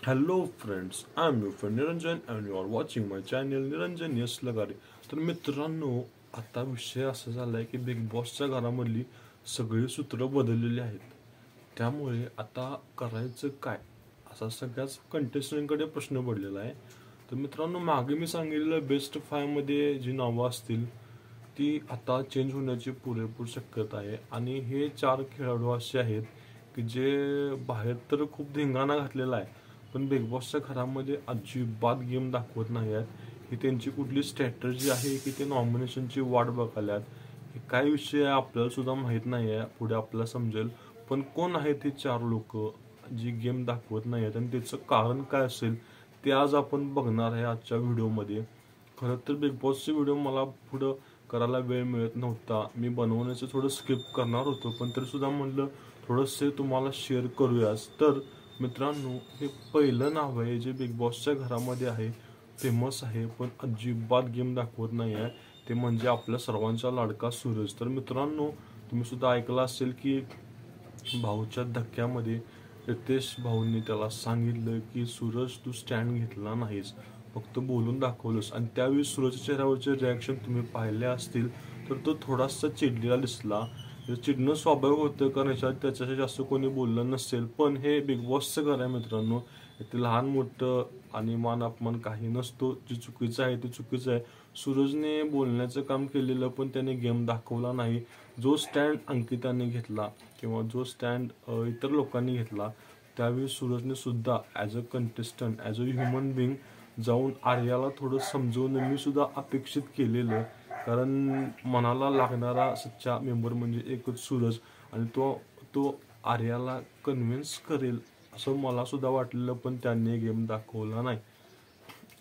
Hello friends, I'm your friend Niranjan and you are watching my channel Niranjan Yes Lagare. तर मित्रांनो, आता विषय असा झालाय की बिग बॉसच्या घरामधली सगळी सूत्र बदललेली आहेत. त्यामुळे आता करायचं काय असा सगळ्याच कंटेस्टंटकडे प्रश्न पडलेला आहे. तर मित्रांनो, मागे मी सांगितलेलं बेस्ट 5 मध्ये जी नावं असतील ती आता चेंज होण्याची पुरेपूर शक्यता आहे. आणि हे 4 खेळाडू असे आहेत की जे बाहेर तर खूप धिंगाणा घातलेला आहे, पण बिग बॉसच्या घरामध्ये अजिबात गेम दाखवत नाही आहेत. ही त्यांची कुठली स्ट्रॅटर्जी आहे की ते नॉमिनेशनची वाट बघाल्यात, हे काय विषय आहे आपल्याला सुद्धा माहीत नाही आहे. पुढे आपल्याला समजेल. पण कोण आहेत हे 4 लोक जी गेम दाखवत नाही आहेत आणि त्याचं कारण काय असेल ते आज आपण बघणार आहे आजच्या व्हिडिओमध्ये. खरं तर बिग बॉसचे व्हिडिओ मला पुढं करायला वेळ मिळत नव्हता. मी बनवण्याचं थोडं स्किप करणार होतो, पण तरी सुद्धा म्हणलं थोडंसं तुम्हाला शेअर करूयाच. तर मित्रांनो, हे पहिलं नाव आहे जे बिग बॉसच्या घरामध्ये आहे, फेमस आहे, पण अजिबात गेम दाखवत नाही आहे. ते म्हणजे आपल्या सर्वांचा लाडका सूरज. तर मित्रांनो, तुम्ही सुद्धा ऐकलं असेल की भाऊच्या धक्क्यामध्ये रितेश भाऊंनी त्याला सांगितलं की सूरज, तू स्टँड घेतला नाहीस, फक्त बोलून दाखवलंस. आणि त्यावेळी सूरजच्या चेहऱ्यावरचे रिॲक्शन तुम्ही पाहिले असतील तर तो थोडासा चिडलेला दिसला. चिडणं स्वाभाविक होतं, कारण याच्यात त्याच्याशी जास्त कोणी बोललं नसेल. पण हे बिग बॉसचं घर आहे मित्रांनो, इथे लहान मोठं आणि मान अपमान काही नसतो. जे चुकीचं आहे ते चुकीचं आहे. सूरजने बोलण्याचं काम केलेलं, पण त्याने गेम दाखवला नाही. जो स्टँड अंकिताने घेतला किंवा जो स्टँड इतर लोकांनी घेतला, त्यावेळी सूरजने सुद्धा as a contestant, as a human being जाऊन आर्याला थोडं समजवून मी सुद्धा अपेक्षित केलेलं. कारण मनाला लागणारा सच्चा मेंबर म्हणजे एकच सूरज, आणि तो तो आर्याला कन्व्हिन्स करेल असं मला सुद्धा वाटलेलं, पण त्यांनी गेम दाखवला नाही.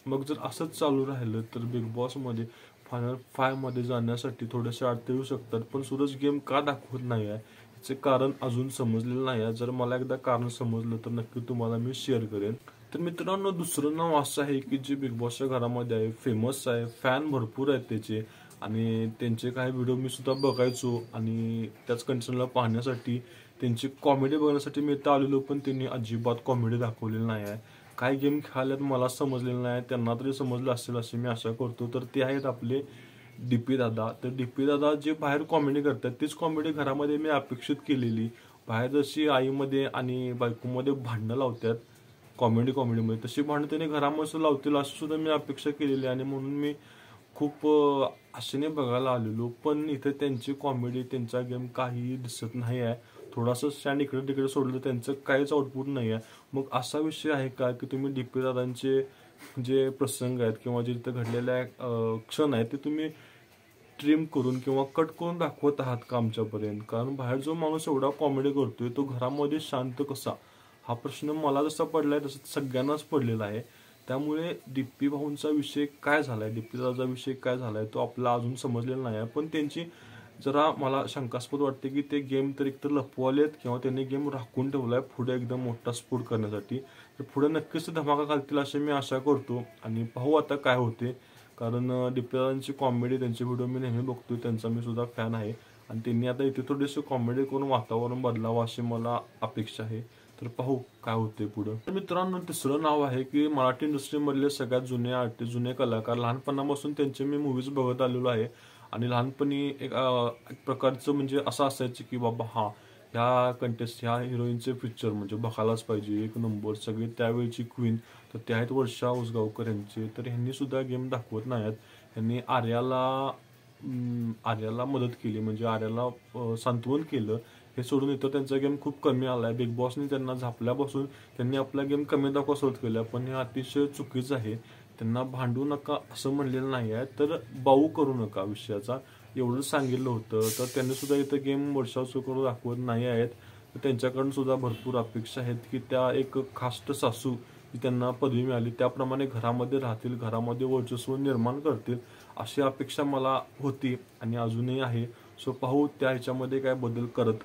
मग जर असंच चालू राहिलं तर बिग बॉसमध्ये फायनल 5 मध्ये जाण्यासाठी थोडेसे अडथळे येऊ शकतात. पण सूरज गेम का दाखवत नाही आहे याचे कारण अजून समजलेलं नाही आहे. जर मला एकदा कारण समजलं तर नक्की तुम्हाला मी शेअर करेन. तर मित्रांनो, दुसरं नाव असं आहे की जे बिग बॉसच्या घरामध्ये आहे, फेमस आहे, फॅन भरपूर आहेत त्याचे, आणि त्यांचे काही व्हिडिओ मी सुद्धा बघायचो आणि त्याच कंडिशनला पाहण्यासाठी, त्यांची कॉमेडी बघण्यासाठी मी इथं आलेलो, पण त्यांनी अजिबात कॉमेडी दाखवलेली नाही आहे. काय गेम खेळाल्यात मला समजलेलं नाही, त्यांना तरी समजलं असेल अशी मी आशा करतो. तर ते आहेत आपले डीपी दादा. तर डीपी दादा जे बाहेर कॉमेडी करतात तीच कॉमेडी घरामध्ये मी अपेक्षित केलेली. बाहेर जशी आईमध्ये आणि बायकोमध्ये भांडणं लावतात कॉमेडीमध्ये, तशी भांडणं त्याने घरामध्ये लावतील अशी सुद्धा मी अपेक्षा केलेली. आणि म्हणून मी खूप आशेने बघायला आलेलो. पण इथे त्यांची कॉमेडी, त्यांचा गेम काही दिसत नाही आहे. थोडासा स्टँड इकडे तिकडे सोडलं, त्यांचं काहीच आउटपुट नाही आहे. मग असा विषय आहे का की तुम्ही डीपी दादांचे जे प्रसंग आहेत किंवा जे तिथे घडलेले क्षण आहेत ते तुम्ही ट्रिम करून किंवा कट करून दाखवत आहात का आमच्यापर्यंत? कारण बाहेर जो माणूस एवढा कॉमेडी करतोय तो घरामध्ये शांत कसा, हा प्रश्न मला जसा पडलाय तसं सगळ्यांनाच पडलेला आहे. त्यामुळे डीपी भाऊंचा विषय काय झालाय, डीपी दादाचा विषय काय झालाय, तो आपला अजून समजलेला नाही आहे. पण त्यांची जरा मला शंकास्पद वाटते की ते गेम तर एकतर लपवालेत किंवा त्यांनी गेम राखून ठेवलाय पुढे एकदम मोठा स्फोट करण्यासाठी. तर पुढे नक्कीच धमाका घालतील अशी मी आशा करतो, आणि पाहू आता काय होते. कारण दीपिकांची कॉमेडी, त्यांचे व्हिडिओ मी नेहमी बघतोय, त्यांचा मी सुद्धा फॅन आहे. आणि त्यांनी आता इथे थोडीशी कॉमेडी करून वातावरण बदलावं अशी मला अपेक्षा आहे. तर पाहू काय होते पुढं. तर मित्रांनो, तिसरं नाव आहे की मराठी इंडस्ट्रीमधले सगळ्यात जुने आर्टिस्ट, जुने कलाकार, लहानपणापासून त्यांचे मी मूवीज बघत आलेलो आहे. आणि लहानपणी एक प्रकारचं म्हणजे असं असायचं की बाबा हा, ह्या हिरोईनचे पिक्चर म्हणजे बघायलाच पाहिजे, एक नंबर. सगळे त्यावेळची क्वीन तर त्या आहेत वर्षा उसगावकर यांचे. तर ह्यांनी सुद्धा गेम दाखवत नाहीत. ह्यांनी आर्याला मदत केली, म्हणजे आर्याला सांत्वन केलं. हे सोडून इथं त्यांचा गेम खूप कमी आलाय. बिग बॉसने त्यांना झापल्यापासून त्यांनी आपला गेम कमी दाखवा सुरुवात केला, पण हे अतिशय चुकीचं आहे. त्यांना भांडू नका असं म्हणलेलं नाही आहे, तर बाऊ करू नका विषयाचा, एवढं सांगितलं होतं. तर त्यांनी सुद्धा इथं गेम वर्षा करून दाखवत नाही आहेत. तर त्यांच्याकडून सुद्धा भरपूर अपेक्षा आहेत की त्या एक खास्ट सासू जी त्यांना पदवी मिळाली त्याप्रमाणे घरामध्ये राहतील, घरामध्ये वर्चस्व निर्माण करतील अशी अपेक्षा मला होती आणि अजूनही आहे. सो पाहू त्या ह्याच्यामध्ये काय बदल करत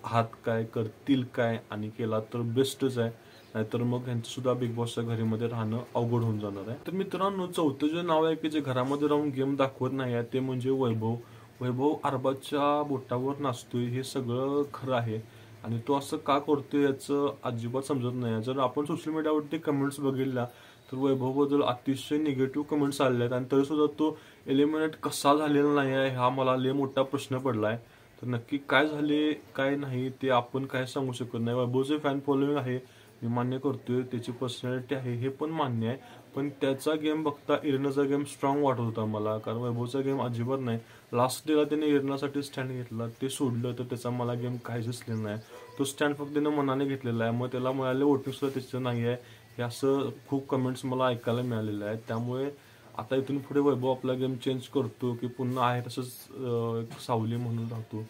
आहात, काय करतील काय, आणि केला तर बेस्टच आहे, नाहीतर मग यांचं सुद्धा बिग बॉसच्या घरामध्ये राहणं अवघड होऊन जाणार आहे. तर मित्रांनो, चौथं जे नाव आहे की जे घरामध्ये राहून गेम दाखवत नाही आहे ते म्हणजे वैभव. वैभव अरबाजच्या बोटावर नाचतोय हे सगळं खरं आहे. आणि तो असं का करतोय याचं अजिबात समजत नाही. जर आपण सोशल मीडियावरती कमेंट्स बघितल्या तर वैभवबद्दल अतिशय निगेटिव्ह कमेंट्स आलेले आहेत आणि तरीसुद्धा तो एलिमिनेट कसा झालेला नाही आहे हा मला लय मोठा प्रश्न पडलाय. तर नक्की काय झाले काय नाही ते आपण काय सांगू शकत नाही. वैभवचे फॅन फॉलोइंग आहे मी मान्य करतोय, त्याची पर्सनॅलिटी आहे हे पण मान्य आहे, पण त्याचा गेम बघता इरेनाचा गेम स्ट्रॉंग वाटत होता मला, कारण वैभवचा गेम अजिबात नाही. लास्ट डेला त्याने इरेनासाठी स्टँड घेतला, ते सोडलं तर त्याचा मला गेम काहीच दिसलेला नाही. तो स्टँड फक्त त्यानं मनाने घेतलेला आहे, मग त्याला मिळाले वोटिंग सुद्धा त्याचं नाही आहे हे असं खूप कमेंट्स मला ऐकायला मिळालेले आहेत. त्यामुळे आता इथून पुढे वैभव आपला गेम चेंज करतो की पुन्हा आहे तसंच सावली म्हणून राहतो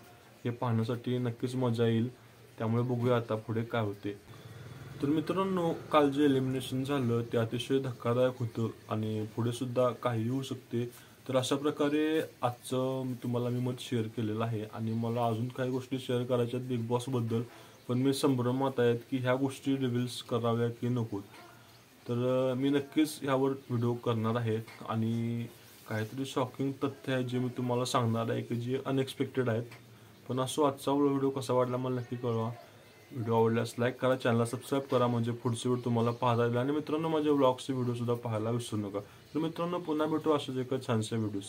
हे पाहण्यासाठी नक्कीच मजा येईल. त्यामुळे बघूया आता पुढे काय होते. तर मित्रांनो, काल जे एलिमिनेशन झालं ते अतिशय धक्कादायक होतं आणि पुढे सुद्धा काही होऊ शकते. तर अशा प्रकारे आजचं तुम्हाला मी मत शेअर केलेलं आहे आणि मला अजून काही गोष्टी शेअर करायच्या आहेत बिग बॉसबद्दल, पण मी संभ्रमात आहेत की ह्या गोष्टी रिव्हील्स कराव्या की नको. तर मी नक्कीच ह्यावर व्हिडिओ करणार आहे आणि काहीतरी शॉकिंग तथ्य आहे जे मी तुम्हाला सांगणार आहे की जे अनएक्सपेक्टेड आहेत. पण असो, आजचा व्हिडिओ कसा वाटला मला नक्की कळवा. व्हिडिओ आवडल्यास लाईक करा, चॅनलला सबस्क्राईब करा म्हणजे पुढचे व्हिडिओ तुम्हाला पाहता येईल. आणि मित्रांनो, माझे व्लॉग्सचे व्हिडिओ सुद्धा पाहायला विसरू नका. तर मित्रांनो, पुन्हा भेटू अशाच एका छानशा व्हिडिओ.